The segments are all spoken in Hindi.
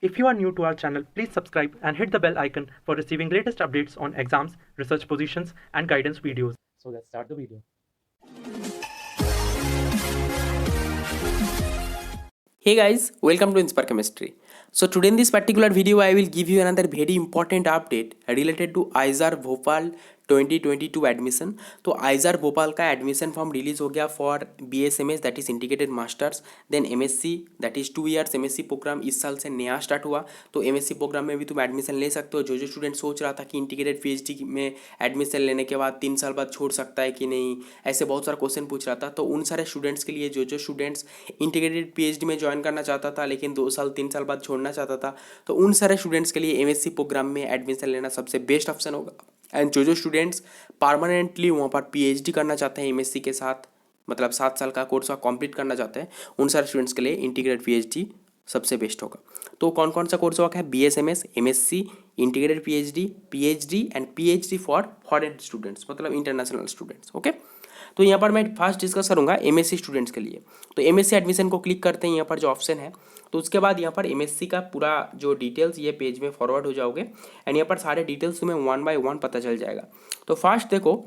If you are new to our channel, please subscribe and hit the bell icon for receiving latest updates on exams, research positions, and guidance videos. So let's start the video. Hey guys, welcome to Inspire Chemistry. So today in this particular video I will give you another very important update related to ISAR Bhopal 2022 एडमिशन। तो आइजार भोपाल का एडमिशन फॉर्म रिलीज हो गया for BSMS that is integrated masters, then MSc that is 2 years MSc programme इस साल से नया स्टार्ट हुआ। तो MSc प्रोग्राम में भी तुम एडमिशन ले सकते हो। जो स्टूडेंट सोच रहा था कि इंटीग्रेटेड PhD में एडमिशन लेने के बाद 3 साल बाद छोड़ सकता है कि नहीं, ऐसे बहुत सारा क्वेश्चन पूछ रहा था। तो उन सारे स्टूडेंट्स के लिए जो स्टूडेंट्स इंटीग्रेटेड PhD में ज्वाइन करना चाहता था लेकिन 2 साल 3 साल बाद छोड़ना चाहता था, तो उन सारे स्टूडेंट्स के लिए MSc प्रोग्राम में एडमिशन लेना सबसे बेस्ट ऑप्शन होगा। एंड जो स्टूडेंट्स परमानेंटली वहाँ पर PhD करना चाहते हैं MSc के साथ, मतलब 7 साल का कोर्स कंप्लीट करना चाहते हैं, उन सारे स्टूडेंट्स के लिए इंटीग्रेटेड PhD सबसे बेस्ट होगा। तो कौन कौन सा कोर्स होगा है? BSMS, MSc, integrated PhD and PhD for foreign students, मतलब इंटरनेशनल स्टूडेंट्स। ओके, तो यहाँ पर मैं फर्स्ट डिस्कस करूँगा MSc स्टूडेंट्स के लिए। तो MSc एडमिशन को क्लिक करते हैं यहाँ पर जो ऑप्शन है, तो उसके बाद यहाँ पर MSc का पूरा जो डिटेल्स ये पेज में फॉरवर्ड हो जाओगे एंड यहाँ पर सारे डिटेल्स तुम्हें 1 बाय 1 पता चल जाएगा। तो फर्स्ट देखो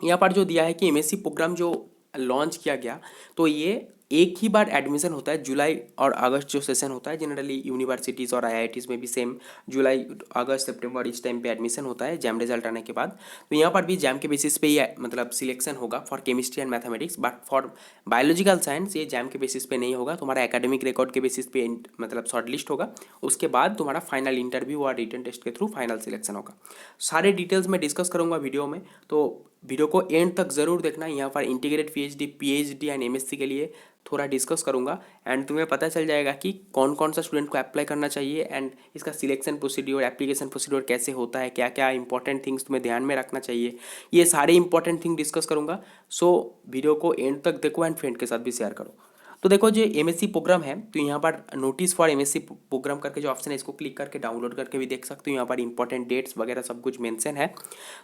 यहाँ पर जो दिया है कि MSc प्रोग्राम जो लॉन्च किया गया, तो ये एक ही बार एडमिशन होता है। जुलाई और अगस्त जो सेशन होता है जनरली यूनिवर्सिटीज़ और IITs में भी सेम जुलाई अगस्त सितंबर इस टाइम पे एडमिशन होता है जैम रिजल्ट आने के बाद। तो यहाँ पर भी जैम के बेसिस पे ही मतलब सिलेक्शन होगा for chemistry and mathematics, but for biological science ये जैम के बेसिस पे नहीं होगा, तुम्हारा एकेडमिक रिकॉर्ड के बेसिस पे मतलब शॉर्ट लिस्ट होगा। उसके बाद तुम्हारा फाइनल इंटरव्यू और रिटन टेस्ट के थ्रू फाइनल सिलेक्शन होगा। सारे डिटेल्स मैं डिस्कस करूँगा वीडियो में, तो वीडियो को एंड तक ज़रूर देखना। यहाँ पर इंटीग्रेटेड PhD एंड MSc के लिए थोड़ा डिस्कस करूँगा एंड तुम्हें पता चल जाएगा कि कौन कौन सा स्टूडेंट को अप्लाई करना चाहिए एंड इसका सिलेक्शन प्रोसीड्योर, एप्लीकेशन प्रोसीड्योर कैसे होता है, क्या क्या इंपॉर्टेंट थिंग्स तुम्हें ध्यान में रखना चाहिए, ये सारे इंपॉर्टेंट थिंग डिस्कस करूँगा। सो वीडियो को एंड तक देखो एंड फ्रेंड के साथ भी शेयर करो। तो देखो जो MSc प्रोग्राम है, तो यहाँ पर नोटिस फॉर MSc प्रोग्राम करके जो ऑप्शन है इसको क्लिक करके डाउनलोड करके भी देख सकते हो। यहाँ पर इंपॉर्टेंट डेट्स वगैरह सब कुछ मेंशन है।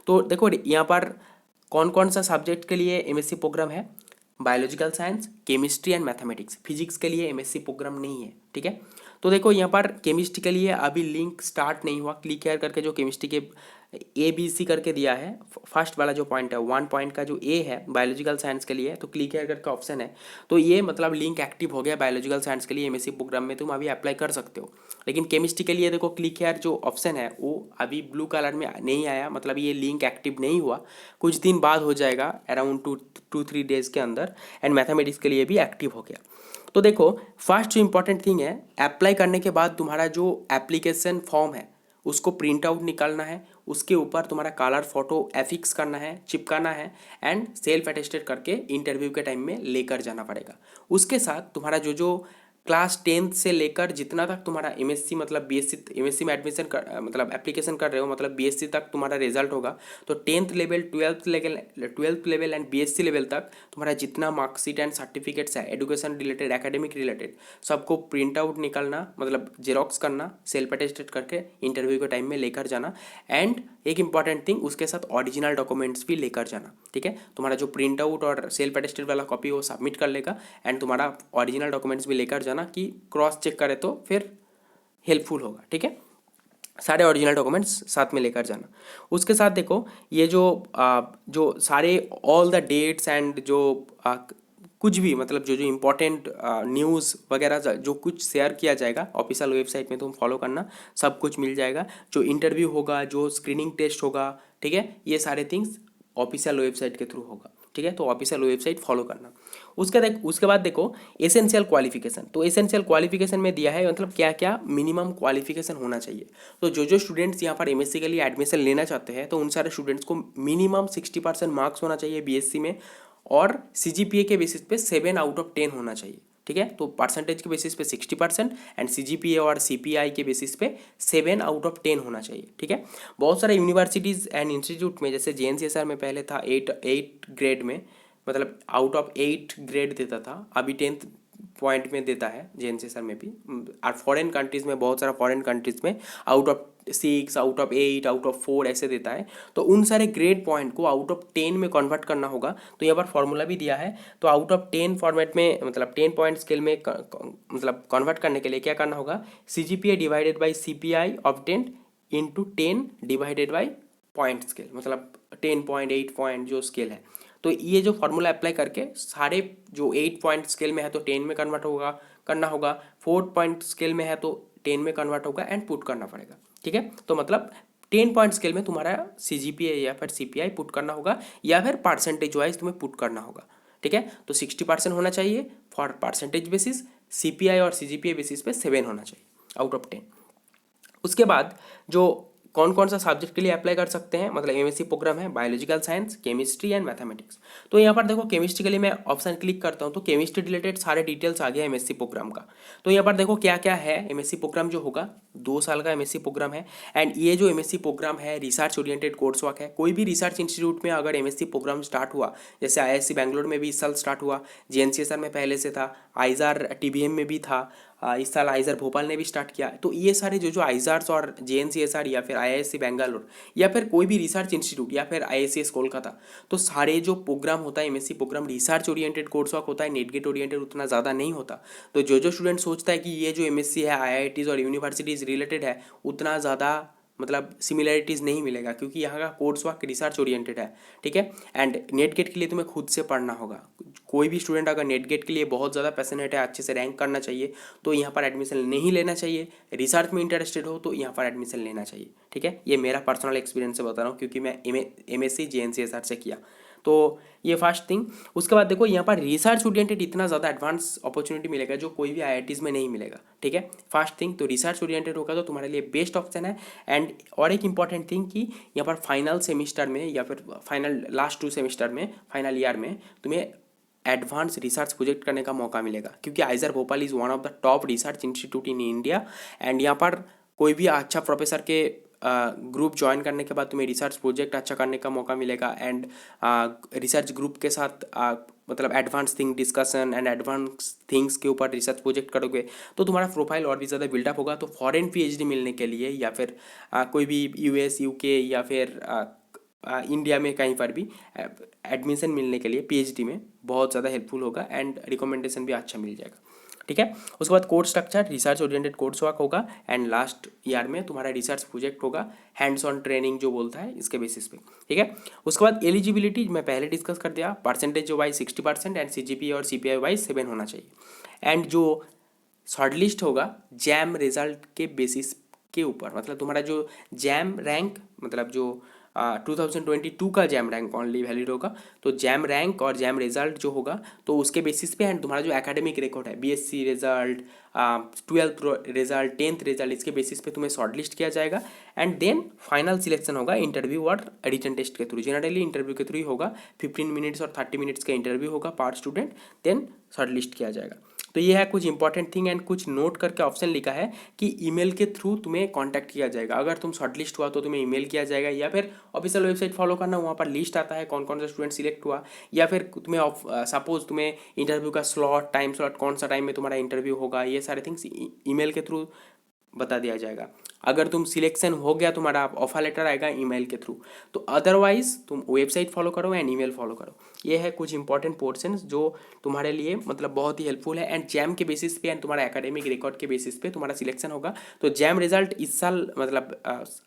तो देखो यहाँ पर कौन कौन सा सब्जेक्ट के लिए MSc प्रोग्राम है? Biological science, chemistry and mathematics. Physics के लिए MSc प्रोग्राम नहीं है, ठीक है। तो देखो यहाँ पर केमिस्ट्री के लिए अभी लिंक स्टार्ट नहीं हुआ। क्लिक हेयर करके जो केमिस्ट्री के ABC करके दिया है, फर्स्ट वाला जो पॉइंट है 1 पॉइंट का जो A है बायोलॉजिकल साइंस के लिए, तो क्लिक हेयर करके ऑप्शन है, तो ये मतलब लिंक एक्टिव हो गया बायोलॉजिकल साइंस के लिए MSc प्रोग्राम में, तुम अभी अप्लाई कर सकते हो। लेकिन केमिस्ट्री के लिए देखो क्लिक हेयर जो ऑप्शन है वो अभी ब्लू कलर में नहीं आया, मतलब ये लिंक एक्टिव नहीं हुआ, कुछ दिन बाद हो जाएगा अराउंड 2-3 डेज के अंदर। एंड मैथमेटिक्स के लिए भी एक्टिव हो गया। तो देखो फर्स्ट जो इंपॉर्टेंट थिंग है, अप्लाई करने के बाद तुम्हारा जो एप्लीकेशन फॉर्म है उसको प्रिंट आउट निकालना है, उसके ऊपर तुम्हारा कलर फोटो एफिक्स करना है, चिपकाना है एंड सेल्फ अटेस्टेड करके इंटरव्यू के टाइम में लेकर जाना पड़ेगा। उसके साथ तुम्हारा जो क्लास 10th से लेकर जितना तक तुम्हारा MSc मतलब MSc में एडमिशन कर मतलब एप्लीकेशन कर रहे हो, मतलब BSc तक तुम्हारा रिजल्ट होगा, तो 10th level 12th level and BSc level तक तुम्हारा जितना मार्कशीट एंड सर्टिफिकेट्स है एडुकेशन रिलेटेड, एकेडमिक रिलेटेड, सबको प्रिंट आउट निकालना, मतलब जेरोक्स करना, सेल्फ अटेस्टेड करके इंटरव्यू के टाइम में लेकर जाना। एंड एक इंपॉर्टेंट थिंग, उसके साथ ओरिजिनल डॉक्यूमेंट्स भी लेकर जाना, ठीक है। तुम्हारा जो प्रिंट आउट और सेल्फ अटेस्टेड वाला कॉपी वो सबमिट कर लेगा एंड तुम्हारा ओरिजिनल डॉक्यूमेंट्स भी लेकर जाना कि क्रॉस चेक करे तो फिर हेल्पफुल होगा, ठीक है। सारे ओरिजिनल डॉक्यूमेंट्स साथ में लेकर जाना। उसके साथ देखो ये जो सारे ऑल द डेट्स एंड जो कुछ भी मतलब जो इम्पोर्टेंट न्यूज़ वगैरह जो कुछ शेयर किया जाएगा ऑफिशियल वेबसाइट में, तुम फॉलो करना, सब कुछ मिल जाएगा। जो इंटरव्यू होगा, जो स्क्रीनिंग टेस्ट होगा, ठीक है, ये सारे थिंग्स ऑफिशियल वेबसाइट के थ्रू होगा, ठीक है। तो ऑफिशियल वेबसाइट फॉलो करना। उसके बाद देखो एसेंशियल क्वालिफिकेशन। तो एसेंशियल क्वालिफिकेशन में दिया है मतलब क्या क्या मिनिमम क्वालिफिकेशन होना चाहिए। तो जो स्टूडेंट्स यहाँ पर MSc के लिए एडमिशन लेना चाहते हैं, तो उन सारे स्टूडेंट्स को मिनिमम 60% मार्क्स होना चाहिए BSc में, और CGPA के बेसिस पे 7 आउट ऑफ 10 होना चाहिए, ठीक है। तो परसेंटेज के बेसिस पे 60% एंड CGPA और CPI के बेसिस पे 7 आउट ऑफ 10 होना चाहिए, ठीक है। बहुत सारे यूनिवर्सिटीज़ एंड इंस्टीट्यूट में, जैसे JNCSR में पहले था 8 ग्रेड में, मतलब आउट ऑफ 8 ग्रेड देता था, अभी 10th पॉइंट में देता है JNCSR में भी। और फॉरेन कंट्रीज़ में, बहुत सारा फॉरेन कंट्रीज़ में out of 6, out of 8, out of 4 ऐसे देता है। तो उन सारे ग्रेड पॉइंट को आउट ऑफ 10 में कन्वर्ट करना होगा। तो यहाँ पर फॉर्मूला भी दिया है। तो आउट ऑफ 10 फॉर्मेट में मतलब 10 पॉइंट स्केल में मतलब कन्वर्ट करने के लिए क्या करना होगा, CGPA divided by CPI of 10 into 10 divided by point scale, मतलब 10 पॉइंट 8 पॉइंट जो स्केल है। तो ये जो फॉर्मूला अप्लाई करके सारे जो 8 पॉइंट स्केल में है तो 10 में कन्वर्ट होगा करना होगा, 4 पॉइंट स्केल में है तो 10 में कन्वर्ट होगा एंड पुट करना पड़ेगा। ठीक है, तो मतलब 10 पॉइंट स्केल में तुम्हारा CGPA या फिर CPI पुट करना होगा या फिर परसेंटेज वाइज तुम्हें पुट करना होगा। ठीक है, तो 60% होना चाहिए फॉर परसेंटेज बेसिस, CPI और CGPA बेसिस पे 7 होना चाहिए आउट ऑफ 10। उसके बाद जो कौन कौन सा सब्जेक्ट के लिए अप्लाई कर सकते हैं, मतलब MSc प्रोग्राम है biological science, chemistry and mathematics. तो यहाँ पर देखो केमिस्ट्री के लिए मैं ऑप्शन क्लिक करता हूँ तो केमिस्ट्री रिलेटेड सारे डिटेल्स आ गया MSc प्रोग्राम का। तो यहाँ पर देखो क्या क्या है। MSc प्रोग्राम जो होगा 2 साल का MSc प्रोग्राम है एंड ये जो MSc प्रोग्राम है रिसर्च ओरिएंटेड कोर्स वर्क है। कोई भी रिसर्च इंस्टीट्यूट में अगर MSc प्रोग्राम स्टार्ट हुआ, जैसे IISc बैंगलोर में भी इस साल स्टार्ट हुआ, JNCSR में पहले से था, आइजार TBM में भी था, इस साल आइजर भोपाल ने भी स्टार्ट किया। तो ये सारे जो आइजार्स और JNCSR या फिर IISc बैंगलोर या फिर कोई भी रिसर्च इंस्टीट्यूट या फिर IISc कोलकाता, तो सारे जो प्रोग्राम होता है MSc programme research oriented course work होता है, नेट गेट ओरिएंटेड उतना ज़्यादा नहीं होता। तो जो स्टूडेंट सोचता है कि ये जो MSc है IITs और यूनिवर्सिटीज़ रिलेटेड है, उतना ज़्यादा मतलब सिमिलरिटीज़ नहीं मिलेगा क्योंकि यहाँ का कोर्स वर्क रिसर्च ओरिएंटेड है। ठीक है, एंड नेट गेट के लिए तुम्हें खुद से पढ़ना होगा। कोई भी स्टूडेंट अगर नेट गेट के लिए बहुत ज़्यादा पैशनेट है, अच्छे से रैंक करना चाहिए, तो यहाँ पर एडमिशन नहीं लेना चाहिए। रिसर्च में इंटरेस्टेड हो तो यहाँ पर एडमिशन लेना चाहिए। ठीक है, ये मेरा पर्सनल एक्सपीरियंस से बता रहा हूँ क्योंकि मैं MSc JNCSR से किया। तो ये फर्स्ट थिंग। उसके बाद देखो यहाँ पर रिसर्च ओरिएंटेड इतना ज़्यादा एडवांस अपॉर्चुनिटी मिलेगा जो कोई भी IITs में नहीं मिलेगा। ठीक है, फर्स्ट थिंग तो रिसर्च ओरिएंटेड होगा तो तुम्हारे लिए बेस्ट ऑप्शन है। एंड और एक इंपॉर्टेंट थिंग कि यहाँ पर फाइनल सेमिस्टर में या फिर फाइनल लास्ट 2 सेमिस्टर में फाइनल ईयर में तुम्हें एडवांस रिसर्च प्रोजेक्ट करने का मौका मिलेगा क्योंकि आइजर Bhopal is one of the top research institute in India. And यहाँ पर कोई भी अच्छा प्रोफेसर के ग्रुप ज्वाइन करने के बाद तुम्हें रिसर्च प्रोजेक्ट अच्छा करने का मौका मिलेगा। एंड रिसर्च ग्रुप के साथ मतलब advance thing discussion and advance things के ऊपर रिसर्च प्रोजेक्ट करोगे तो तुम्हारा प्रोफाइल और भी ज़्यादा बिल्डअप होगा। तो फॉरेन PhD मिलने के लिए या फिर कोई भी US UK या फिर इंडिया में कहीं पर भी एडमिशन मिलने के लिए PhD में बहुत ज़्यादा हेल्पफुल होगा एंड रिकमेंडेशन भी अच्छा मिल जाएगा। ठीक है, उसके बाद course structure research oriented course work होगा एंड लास्ट ईयर में तुम्हारा रिसर्च प्रोजेक्ट होगा, हैंड्स ऑन ट्रेनिंग जो बोलता है इसके बेसिस पे। ठीक है, उसके बाद एलिजिबिलिटी मैं पहले डिस्कस कर दिया, परसेंटेज वाइज 60% एंड CGPA और CPI वाइज 7 होना चाहिए। एंड जो शॉर्ट लिस्ट होगा जैम रिजल्ट के बेसिस के ऊपर, मतलब तुम्हारा जो जैम रैंक मतलब जो 2022 का जैम रैंक ओनली वैलिड होगा। तो जैम रैंक और जैम रिजल्ट जो होगा तो उसके बेसिस पे एंड तुम्हारा जो एकेडमिक रिकॉर्ड है BSc result, 12th result, 10th result, इसके बेसिस पे तुम्हें शॉर्ट लिस्ट किया जाएगा। एंड देन फाइनल सिलेक्शन होगा इंटरव्यू और रिटन टेस्ट के थ्रू। जनरली इंटरव्यू के थ्रू ही होगा, 15 मिनट्स और 30 मिनट्स का इंटरव्यू होगा पर स्टूडेंट, देन शॉर्ट लिस्ट किया जाएगा। तो ये है कुछ इंपॉर्टेंट थिंग एंड कुछ नोट करके ऑप्शन लिखा है कि ईमेल के थ्रू तुम्हें कांटेक्ट किया जाएगा। अगर तुम शॉर्टलिस्ट हुआ तो तुम्हें ईमेल किया जाएगा या फिर ऑफिशियल वेबसाइट फॉलो करना, वहाँ पर लिस्ट आता है कौन कौन सा स्टूडेंट सिलेक्ट हुआ। या फिर तुम्हें सपोज तुम्हें इंटरव्यू का स्लॉट, टाइम स्लॉट, कौन सा टाइम में तुम्हारा इंटरव्यू होगा, ये सारे थिंग्स ईमेल के थ्रू बता दिया जाएगा। अगर तुम सिलेक्शन हो गया तुम्हारा ऑफर लेटर आएगा ईमेल के थ्रू। तो अदरवाइज तुम वेबसाइट फॉलो करो एंड ईमेल फॉलो करो। ये है कुछ इंपॉर्टेंट पोर्शंस जो तुम्हारे लिए मतलब बहुत ही हेल्पफुल है। एंड जैम के बेसिस पे एंड तुम्हारा एकेडमिक रिकॉर्ड के बेसिस पे तुम्हारा सिलेक्शन होगा। तो जैम रिजल्ट इस साल मतलब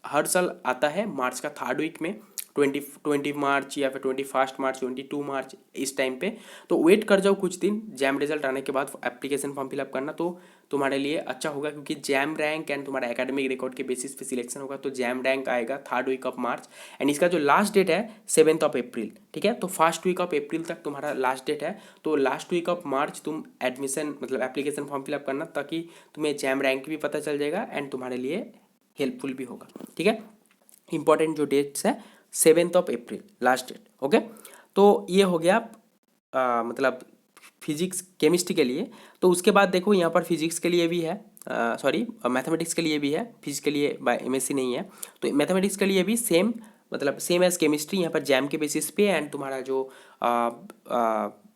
हर साल आता है मार्च का 3rd वीक में, 20 मार्च या फिर 21 मार्च, 22 मार्च इस टाइम पे। तो वेट कर जाओ कुछ दिन, जैम रिजल्ट आने के बाद एप्लीकेशन फॉर्म फिलअप करना तो तुम्हारे लिए अच्छा होगा क्योंकि जैम रैंक एंड तुम्हारा एकेडमिक रिकॉर्ड के बेसिस पे सिलेक्शन होगा। तो जैम रैंक आएगा 3rd week of March and इसका जो लास्ट डेट है 7th ऑफ अप्रैल। ठीक है, तो 1st वीक ऑफ अप्रैल तक तुम्हारा लास्ट डेट है। तो लास्ट वीक ऑफ मार्च तुम एडमिशन मतलब एप्लीकेशन फॉर्म फिलअप करना ताकि तुम्हें जैम रैंक भी पता चल जाएगा एंड तुम्हारे लिए हेल्पफुल भी होगा। ठीक है, इंपॉर्टेंट जो डेट्स है 7th of April last date. Okay, तो ये हो गया मतलब फिजिक्स केमिस्ट्री के लिए। तो उसके बाद देखो यहाँ पर फिजिक्स के लिए भी है, सॉरी मैथमेटिक्स के लिए भी है, फिजिक्स के लिए MSc नहीं है। तो मैथमेटिक्स के लिए भी सेम मतलब सेम एज केमिस्ट्री, यहाँ पर जैम के बेसिस पे एंड तुम्हारा जो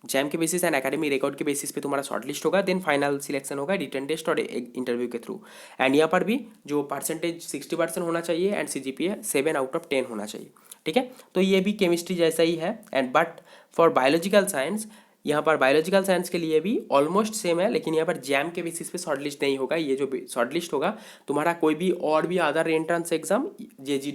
जैम के बेसिस एंड एकेडमिक रिकॉर्ड के बेसिस पे तुम्हारा शॉर्ट लिस्ट होगा, देन फाइनल सिलेक्शन होगा रिटन टेस्ट और इंटरव्यू के थ्रू। एंड यहाँ पर भी जो परसेंटेज 60% होना चाहिए एंड CGPA 7/10 होना चाहिए, ठीक है। तो ये भी केमिस्ट्री जैसा ही है। And but for biological science, यहाँ पर बायोलॉजिकल साइंस के लिए भी ऑलमोस्ट सेम है, लेकिन यहाँ पर जैम के बेसिस पे शॉर्ट लिस्ट नहीं होगा। ये जो शॉर्ट लिस्ट होगा तुम्हारा कोई भी और भी अदर एंट्रेंस एग्जाम, JEE,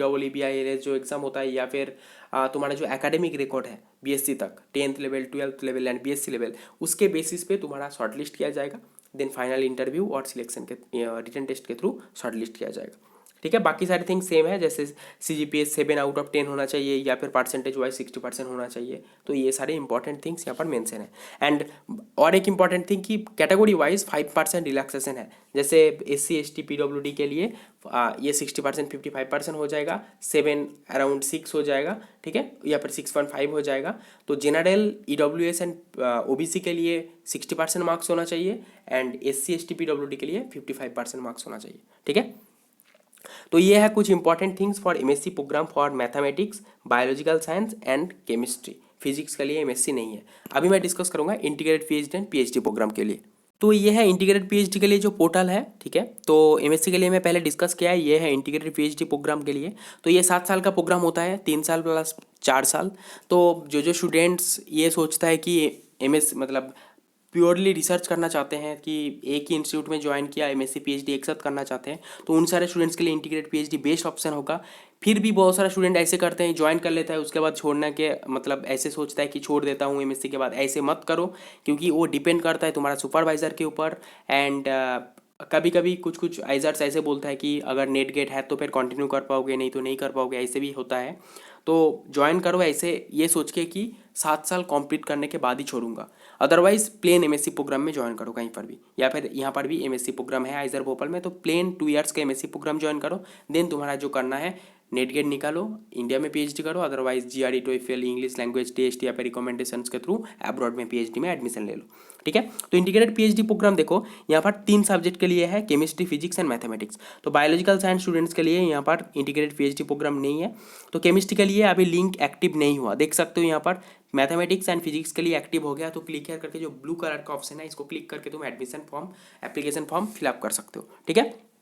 जो एग्जाम होता है, या फिर तुम्हारा जो एकेडमिक रिकॉर्ड है BSc तक, 10th level 12th level and BSc level, उसके बेसिस पे तुम्हारा शॉर्ट लिस्ट किया जाएगा। देन फाइनल इंटरव्यू और सिलेक्शन के रिटन टेस्ट के थ्रू शॉर्ट लिस्ट किया जाएगा, ठीक है। बाकी सारे थिंग्स सेम है, जैसे CGPA 7/10 होना चाहिए या फिर परसेंटेज वाइज 60% होना चाहिए। तो ये सारे इंपॉर्टेंट थिंग्स यहाँ पर मेंशन है। एंड और एक इंपॉर्टेंट थिंग कि कैटेगरी वाइज 5% रिलैक्सेशन है। जैसे SC ST PWD के लिए ये 60% 55% हो जाएगा, 7 अराउंड 6 हो जाएगा, ठीक है, या फिर 6.5 हो जाएगा। तो जनरल EWS एंड OBC के लिए 60% मार्क्स होना चाहिए एंड SC ST PWD के लिए 55% मार्क्स होना चाहिए, ठीक है। तो ये है कुछ important things for MSc programme for mathematics, biological science and chemistry. Physics के लिए MSc नहीं है। अभी मैं डिस्कस करूंगा integrated PhD and PhD programme के लिए। तो ये है इंटीग्रेटेड PhD के लिए जो पोर्टल है, ठीक है। तो MSc के लिए मैं पहले डिस्कस किया है, ये है इंटीग्रेटेड PhD प्रोग्राम के लिए। तो ये 7 साल का प्रोग्राम होता है, 3 साल प्लस 4 साल। तो जो स्टूडेंट्स ये सोचता है कि MS मतलब प्योरली रिसर्च करना चाहते हैं कि एक ही इंस्टीट्यूट में ज्वाइन किया MSc PhD एक साथ करना चाहते हैं, तो उन सारे स्टूडेंट्स के लिए इंटीग्रेटेड PhD बेस्ट ऑप्शन होगा। फिर भी बहुत सारा स्टूडेंट ऐसे करते हैं, ज्वाइन कर लेता है, उसके बाद छोड़ने के मतलब ऐसे सोचता है कि छोड़ देता हूँ MSc के बाद। ऐसे मत करो, क्योंकि वो डिपेंड करता है तुम्हारा सुपरवाइजर के ऊपर। एंड कभी कभी कुछ आइजर्स ऐसे बोलता है कि अगर नेट गेट है तो फिर कंटिन्यू कर पाओगे, नहीं तो नहीं कर पाओगे, ऐसे भी होता है। तो ज्वाइन करो ऐसे ये सोच के कि 7 साल कंप्लीट करने के बाद ही छोड़ूंगा। अदरवाइज प्लेन MSc प्रोग्राम में ज्वाइन करो कहीं पर भी, या फिर यहाँ पर भी MSc प्रोग्राम है आइजर भोपाल में, तो प्लेन 2 ईयर्स का MSc प्रोग्राम ज्वाइन करो। देन तुम्हारा जो करना है नेट गेट निकालो, इंडिया में PhD करो, otherwise GRE TOEFL English language test या फिर रिकमेंडेशंस के थ्रू अब्रॉड में PhD में एडमिशन ले लो, ठीक है। तो इंटीग्रेटेड PhD प्रोग्राम देखो, यहाँ पर 3 सब्जेक्ट के लिए है, केमिस्ट्री, फिजिक्स एंड मैथमेटिक्स। तो बायोलॉजिकल साइंस स्टूडेंट्स के लिए यहाँ पर इंटीग्रेटेड PhD प्रोग्राम नहीं है। तो केमिस्ट्री के लिए अभी लिंक एक्टिव नहीं हुआ, देख सकते हो यहाँ पर। मैथमेटिक्स एंड फिजिक्स के लिए एक्टिव हो गया, तो क्लिक करके जो ब्लू कलर का ऑप्शन है इसको क्लिक करके तुम admission form application form fill up कर सकते हो, ठीक है।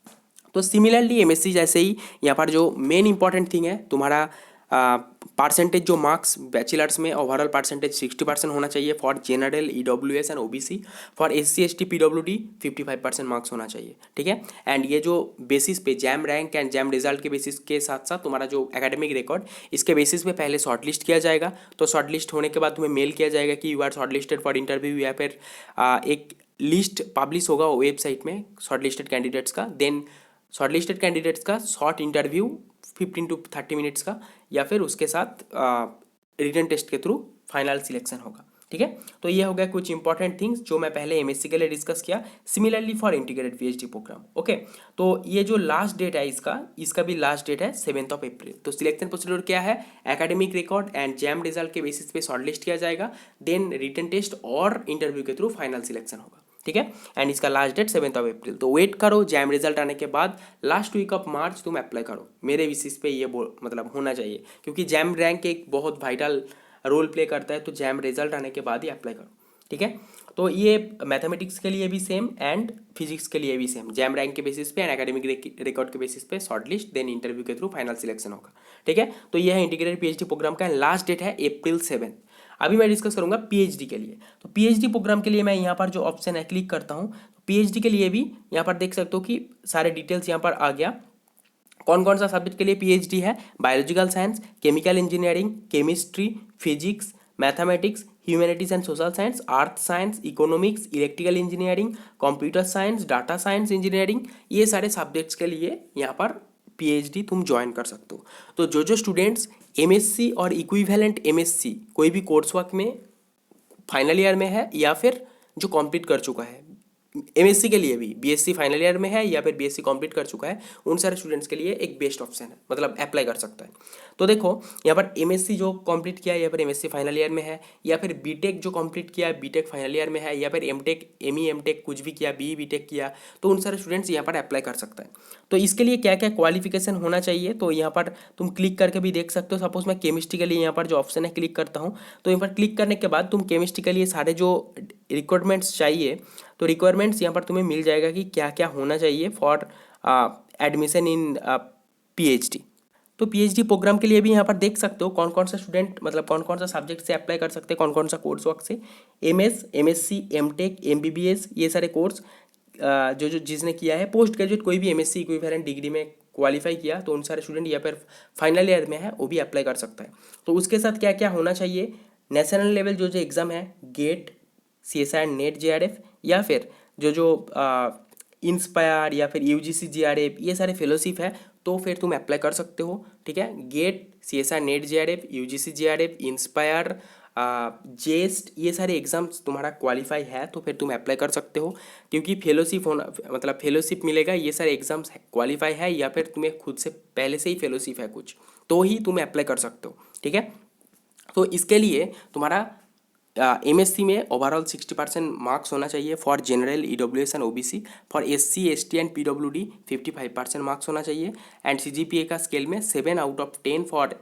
तो सिमिलरली MSc जैसे ही यहाँ पर जो मेन इंपॉर्टेंट थिंग है तुम्हारा परसेंटेज, जो मार्क्स बैचलर्स में ओवरऑल परसेंटेज 60% होना चाहिए for general EWS and OBC। For SC ST PWD 55% marks होना चाहिए, ठीक है। एंड ये जो बेसिस पे jam rank and jam result के बेसिस के साथ साथ तुम्हारा जो एकेडमिक रिकॉर्ड, इसके बेसिस पे पहले शॉर्ट लिस्ट किया जाएगा। तो शॉर्ट लिस्ट होने के बाद तुम्हें मेल किया जाएगा कि you are shortlisted for interview, या फिर एक लिस्ट पब्लिश होगा वेबसाइट में शॉर्ट लिस्टेड कैंडिडेट्स का। देन शॉर्ट लिस्टेड कैंडिडेट्स का शॉर्ट इंटरव्यू 15 to 30 मिनट्स का, या फिर उसके साथ रिटन टेस्ट के थ्रू फाइनल सिलेक्शन होगा, ठीक है। तो ये हो गया कुछ इंपॉर्टेंट थिंग्स जो मैं पहले MSc के लिए डिस्कस किया। Similarly for integrated PhD programme, okay. तो ये जो लास्ट डेट है इसका भी लास्ट डेट है 7 अप्रैल। तो सिलेक्शन प्रोसीड्यूर क्या है, academic record and jam result के बेसिस पे शॉर्ट लिस्ट किया जाएगा, देन रिटन टेस्ट और इंटरव्यू के थ्रू फाइनल सिलेक्शन होगा, ठीक है। एंड इसका लास्ट डेट 7 अप्रैल। तो वेट करो, जैम रिजल्ट आने के बाद लास्ट वीक ऑफ मार्च तुम अप्लाई करो। मेरे विशेष पे ये मतलब होना चाहिए, क्योंकि जैम रैंक एक बहुत वाइटल रोल प्ले करता है। तो जैम रिजल्ट आने के बाद ही अप्लाई करो, ठीक है। तो ये मैथमेटिक्स के लिए भी सेम एंड फिजिक्स के लिए भी सेम, जैम रैंक के बेसिस पे एंड एकेडमिक रिकॉर्ड के बेसिस पे शॉर्ट लिस्ट, देन इंटरव्यू के थ्रू फाइनल सिलेक्शन होगा, ठीक है। तो ये है इंटीग्रेटेड PhD प्रोग्राम का, लास्ट डेट है April 7। अभी मैं डिस्कस करूंगा PhD के लिए। तो PhD प्रोग्राम के लिए मैं यहाँ पर जो ऑप्शन है क्लिक करता हूँ। PhD के लिए भी यहाँ पर देख सकते हो कि सारे डिटेल्स यहाँ पर आ गया। कौन कौन सा सब्जेक्ट के लिए PhD है, biological science, chemical engineering, chemistry, physics, mathematics, humanities and social science, earth science, economics, electrical engineering, computer science, data science engineering, ये सारे सब्जेक्ट्स के लिए यहाँ पर PhD तुम ज्वाइन कर सकते हो। तो जो स्टूडेंट्स MSc और इक्विवेलेंट MSc कोई भी कोर्स वर्क में फाइनल ईयर में है, या फिर जो कंप्लीट कर चुका है एमएससी के लिए भी, बीएससी फाइनल ईयर में है या फिर बीएससी कंप्लीट कर चुका है, उन सारे स्टूडेंट्स के लिए एक बेस्ट ऑप्शन है, मतलब अप्लाई कर सकता है। तो देखो यहाँ पर एमएससी जो कंप्लीट किया है या फिर एमएससी फाइनल ईयर में है, या फिर बीटेक जो कंप्लीट किया है बीटेक फाइनल ईयर में है, या फिर एमटेक एमई एमटेक कुछ भी किया, बीई बीटेक किया, तो उन सारे स्टूडेंट्स यहाँ पर अप्लाई कर सकता है। तो इसके लिए क्या क्या क्वालिफिकेशन होना चाहिए, तो यहाँ पर तुम क्लिक करके भी देख सकते हो। सपोज मैं केमिस्ट्री के लिए यहाँ पर जो ऑप्शन है क्लिक करता हूँ, तो यहाँ पर क्लिक करने के बाद तुम केमिस्ट्री के लिए सारे जो रिक्वायरमेंट्स चाहिए, तो रिक्वायरमेंट्स यहाँ पर तुम्हें मिल जाएगा कि क्या क्या होना चाहिए फॉर एडमिशन इन पीएचडी। तो पीएचडी प्रोग्राम के लिए भी यहाँ पर देख सकते हो कौन कौन सा स्टूडेंट, मतलब कौन कौन सा सब्जेक्ट से अप्लाई कर सकते हैं, कौन कौन सा कोर्स वर्क से, एमएस, एमएससी, एमटेक, एमबीबीएस, ये सारे कोर्स जो जो जिसने किया है। पोस्ट ग्रेजुएट कोई भी एमएससी इक्विवेलेंट डिग्री में क्वालिफाई किया, तो उन सारे स्टूडेंट या फिर फाइनल ईयर में है वो भी अप्लाई कर सकता है। तो उसके साथ क्या क्या होना चाहिए, नेशनल लेवल जो जो एग्ज़ाम है, गेट, सीएसआई, नेट, जेआरएफ, या फिर जो जो इंस्पायर या फिर यूजीसी जेआरएफ, ये सारे फेलोशिप है, तो फिर तुम अप्लाई कर सकते हो। ठीक है, GATE, CSI, NET, JRF, UGC JRF, INSPIRE, JEST, ये सारे एग्जाम्स तुम्हारा क्वालिफाई है तो फिर तुम अप्लाई कर सकते हो, क्योंकि फेलोशिप होना, मतलब फेलोशिप मिलेगा, ये सारे एग्जाम्स क्वालिफाई है या फिर तुम्हें खुद से पहले से ही फेलोशिप है कुछ, तो ही तुम अप्लाई कर सकते हो। ठीक है, तो इसके लिए तुम्हारा एमएससी में ओवरऑल 60% मार्क्स होना चाहिए for general, EWS and OBC. For SC, ST and PWD 55% marks होना चाहिए। एंड सीजीपीए का स्केल में 7/10 for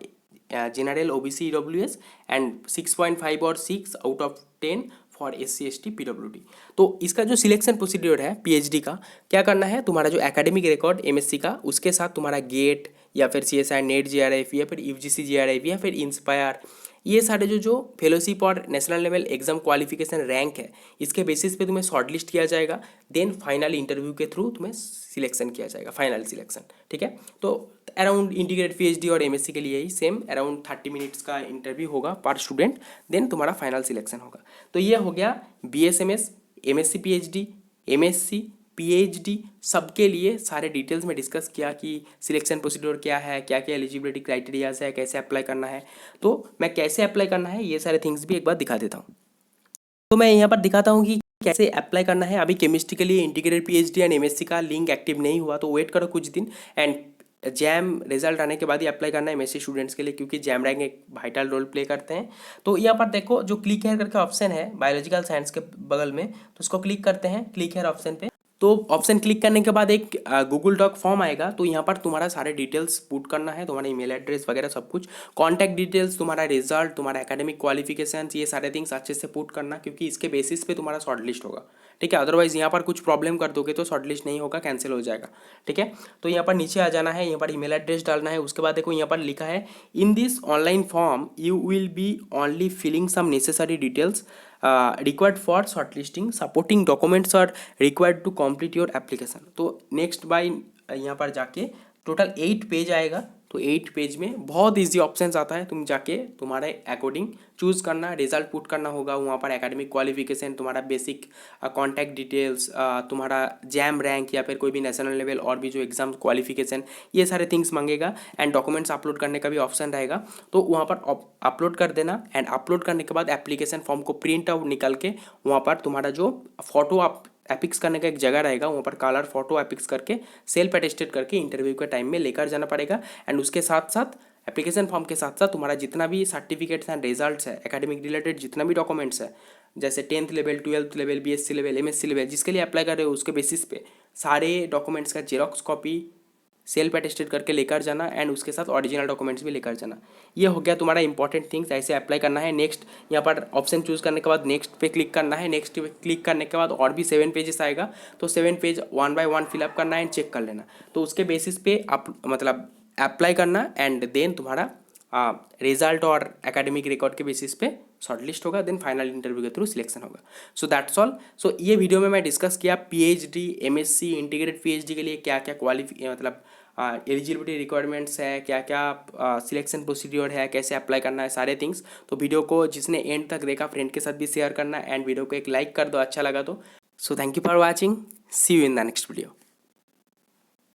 general, OBC, EWS, and 6.5 और 6/10 फॉर एससी, एसटी, पीडब्ल्यूडी। तो इसका जो सिलेक्शन प्रोसीड्योर है पीएचडी का, क्या करना है, तुम्हारा जो एकेडमिक रिकॉर्ड एमएससी का, उसके साथ तुम्हारा गेट या फिर सीएसआई, नेट, जेआरएफ, या फिर यूजीसी जेआरएफ, या फिर इंस्पायर, ये सारे जो जो फेलोशिप और national level exam qualification rank है, इसके बेसिस पे तुम्हें शॉर्टलिस्ट किया जाएगा। देन फाइनल इंटरव्यू के थ्रू तुम्हें सिलेक्शन किया जाएगा, फाइनल सिलेक्शन। ठीक है, तो अराउंड इंटीग्रेटेड पीएचडी और एमएससी के लिए ही सेम अराउंड 30 मिनट्स का इंटरव्यू होगा पर स्टूडेंट, देन तुम्हारा फाइनल सिलेक्शन होगा। तो ये हो गया BSMS, MSc PhD, MSc, PhD, सबके लिए सारे डिटेल्स में डिस्कस किया कि सिलेक्शन प्रोसीड्योर क्या है, क्या क्या एलिजिबिलिटी क्राइटेरियाज है, कैसे अप्लाई करना है। तो मैं कैसे अप्लाई करना है ये सारे थिंग्स भी एक बार दिखा देता हूँ। तो मैं यहाँ पर दिखाता हूँ कि कैसे अप्लाई करना है। अभी केमिस्ट्री के लिए इंटीग्रेटेड पीएचडी एंड एमएससी का लिंक एक्टिव नहीं हुआ, तो वेट करो कुछ दिन, एंड जैम रिजल्ट आने के बाद ही अप्लाई करना है एमएससी स्टूडेंट्स के लिए, क्योंकि जैम रैंक एक वाइटल रोल प्ले करते हैं। तो यहाँ पर देखो जो क्लिक हेयर करके ऑप्शन है बायोलॉजिकल साइंस के बगल में, तो उसको क्लिक करते हैं, क्लिक हेयर ऑप्शन पे। तो ऑप्शन क्लिक करने के बाद एक गूगल डॉक फॉर्म आएगा, तो यहाँ पर तुम्हारा सारे डिटेल्स पुट करना है, तुम्हारा ईमेल एड्रेस वगैरह सब कुछ, कॉन्टैक्ट डिटेल्स, तुम्हारा रिजल्ट, तुम्हारा एकेडमिक क्वालिफिकेशन, ये सारे थिंग्स अच्छे से पुट करना, क्योंकि इसके बेसिस पे तुम्हारा शॉर्टलिस्ट होगा। ठीक है, अदरवाइज यहाँ पर कुछ प्रॉब्लम कर दोगे तो शॉर्टलिस्ट नहीं होगा, कैंसिल हो जाएगा। ठीक है, तो यहाँ पर नीचे आ जाना है, यहाँ पर ईमेल एड्रेस डालना है। उसके बाद देखो यहाँ पर लिखा है, in this online form you will be only filling some necessary details required for shortlisting, supporting documents are required to complete your application. तो नेक्स्ट बाय यहाँ पर जाके टोटल 8 पेज आएगा। तो 8 पेज में बहुत इजी ऑप्शंस आता है, तुम जाके तुम्हारे अकॉर्डिंग चूज़ करना, रिजल्ट पुट करना होगा वहाँ पर, एकेडमिक क्वालिफिकेशन, तुम्हारा बेसिक कॉन्टैक्ट डिटेल्स, तुम्हारा जैम रैंक या फिर कोई भी नेशनल लेवल और भी जो एग्जाम क्वालिफिकेशन, ये सारे थिंग्स मांगेगा। एंड डॉक्यूमेंट्स अपलोड करने का भी ऑप्शन रहेगा, तो वहाँ पर अपलोड कर देना। एंड अपलोड करने के बाद एप्लीकेशन फॉर्म को प्रिंट आउट निकाल के वहाँ पर तुम्हारा जो फोटो आप एपिक्स करने का एक जगह रहेगा, वहाँ पर कलर फोटो एपिक्स करके सेल्फ अटेस्टेड करके इंटरव्यू के टाइम में लेकर जाना पड़ेगा। एंड उसके साथ साथ एप्लीकेशन फॉर्म के साथ साथ तुम्हारा जितना भी सर्टिफिकेट्स एंड रिजल्ट्स है, एकेडमिक रिलेटेड जितना भी डॉक्यूमेंट्स है, जैसे 10th level, 12th level, BSc level, MSc level, जिसके लिए अप्लाई कर रहे हो उसके बेसिस पे सारे डॉक्यूमेंट्स का जेरोक्स कॉपी सेल्फ अटेस्टेड करके लेकर जाना, एंड उसके साथ ओरिजिनल डॉक्यूमेंट्स भी लेकर जाना। ये हो गया तुम्हारा इंपॉर्टेंट थिंग्स, ऐसे अप्लाई करना है। नेक्स्ट यहाँ पर ऑप्शन चूज करने के बाद नेक्स्ट पे क्लिक करना है। नेक्स्ट पे क्लिक करने के बाद और भी 7 पेजेस आएगा, तो 7 पेज 1 by 1 फिलअप करना है एंड चेक कर लेना। तो उसके बेसिस पे आप मतलब अप्लाई करना, एंड देन तुम्हारा रिजल्ट और एकेडमिक रिकॉर्ड के बेसिस पे शॉर्टलिस्ट होगा, देन फाइनल इंटरव्यू के थ्रू सिलेक्शन होगा। So that's all. सो ये वीडियो में मैं डिस्कस किया पीएचडी, एमएससी, इंटीग्रेटेड पीएचडी के लिए क्या क्या मतलब एलिजिबिलिटी रिक्वायरमेंट्स है, क्या क्या सिलेक्शन प्रोसीड्योर है, कैसे अप्लाई करना है, सारे थिंग्स। तो वीडियो को जिसने एंड तक देखा फ्रेंड के साथ भी शेयर करना, एंड वीडियो को एक लाइक कर दो अच्छा लगा तो। So thank you for watching, see you in the next video.